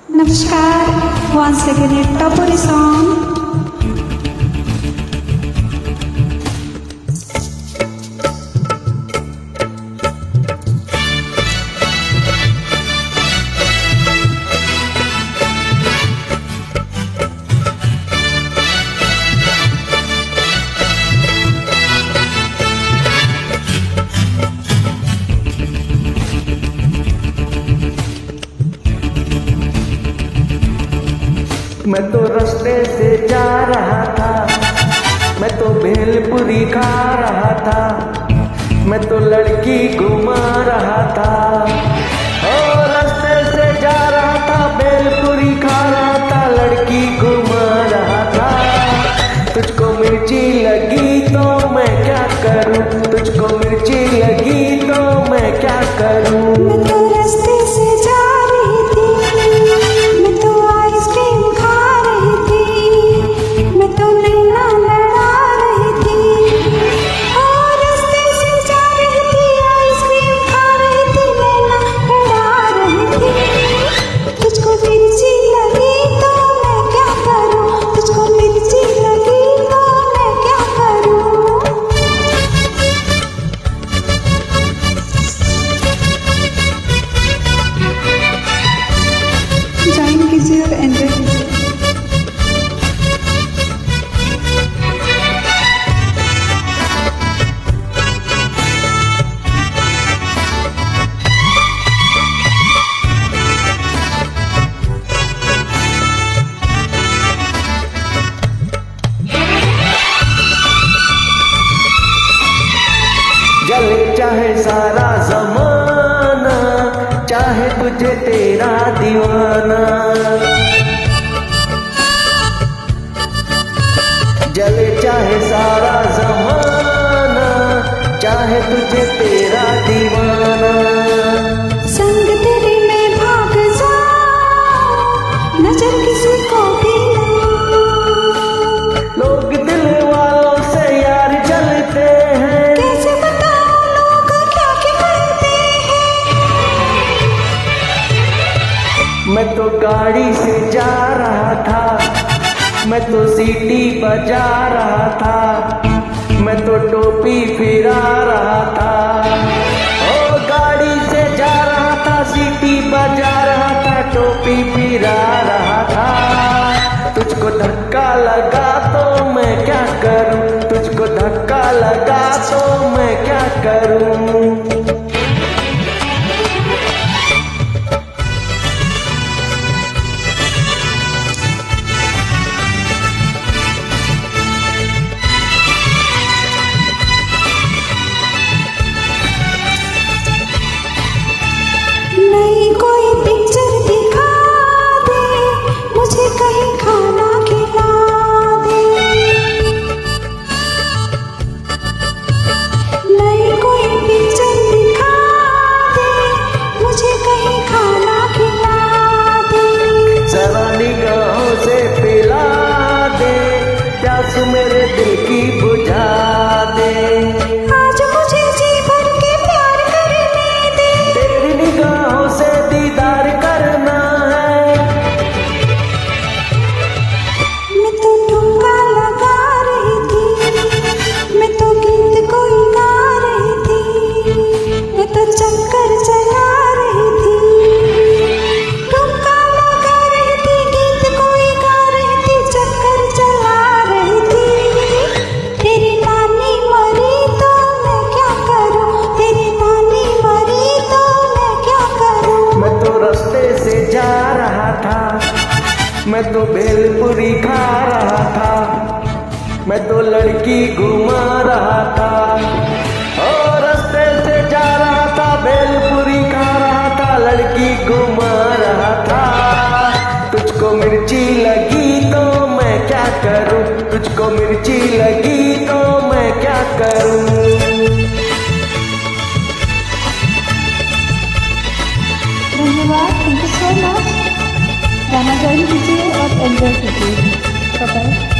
Namaskar, once again a Topori song. मैं तो रास्ते से जा रहा था, मैं तो भेलपुरी खा रहा था, मैं तो लड़की घुमा रहा था। ओ रास्ते से जा रहा था, भेलपुरी खा रहा था, लड़की घुमा रहा था। तुझको मिर्ची लगी तो मैं क्या करूं, तुझको मिर्ची लगी तो मैं क्या करूं। मैं तो रास्ते से जा रही थी, मैं तो आइसक्रीम खा रही थी, मैं तो नैना लड़ा रही थी। और रास्ते से जा रही थी, आइसक्रीम खा रही थी, नैना लड़ा रही थी। तुझको मिर्ची लगी तो मैं क्या करूं, तुझको मिर्ची लगी तो मैं क्या करूं। ज्वाइन कीजिए और एंजॉय कीजिए। जले चाहे सारा जमाना, चाहे तुझे तेरा दीवाना। जले चाहे सारा जमाना, चाहे तुझे तेरा दीवाना। संग तेरे में भाग जाऊं, नजर किसी को भी नहीं। लोग दिल वालों से यार जलते हैं, कैसे बताऊं लोग क्या क्या करते हैं। मैं तो गाड़ी से जा रहा था, मैं तो सीटी बजा रहा था, मैं तो टोपी फिरा रहा था। ओ गाड़ी से जा रहा था, सीटी बजा रहा था, टोपी फिरा रहा था। तुझको धक्का लगा तो मैं क्या करूं, तुझको धक्का लगा तो मैं क्या करूं। नई कोई पिक्चर दिखा दे, मुझे कहीं खाना खिला दे। नई कोई पिक्चर दिखा दे, मुझे कहीं खाना खिला दे। जरा निगाहों से पिला दे, प्यास मेरे दिल की बुझा दे। आज मुझे जी भर के प्यार करने दे, तेरी निगाहों से दीदार करना है। मैं तो ठुमका लगा रही थी, मैं तो गीत कोई गा रही थी, मैं तो चक्कर चला रही थी। ठुमका लगा रही थी, गीत कोई गा रही थी, चक्कर चला रही थी। तेरी नानी मरी तो मैं क्या करूं, तेरी नानी मरी तो मैं क्या करूं। मैं तो रास्ते से जा रहा था, मैं तो भेलपुरी खा रहा था, मैं तो लड़की घुमा रहा था। ओ रास्ते से जा रहा था, भेलपुरी खा रहा था, लड़की घुमा रहा था। तुझको मिर्ची लगी तो मैं क्या करूं, तुझको मिर्ची लगी तो मैं क्या करूं। धन्यवाद, थैंक यू सो मच। गाना ज्वाइन कीजिए और एंजॉय कीजिए। Bye bye.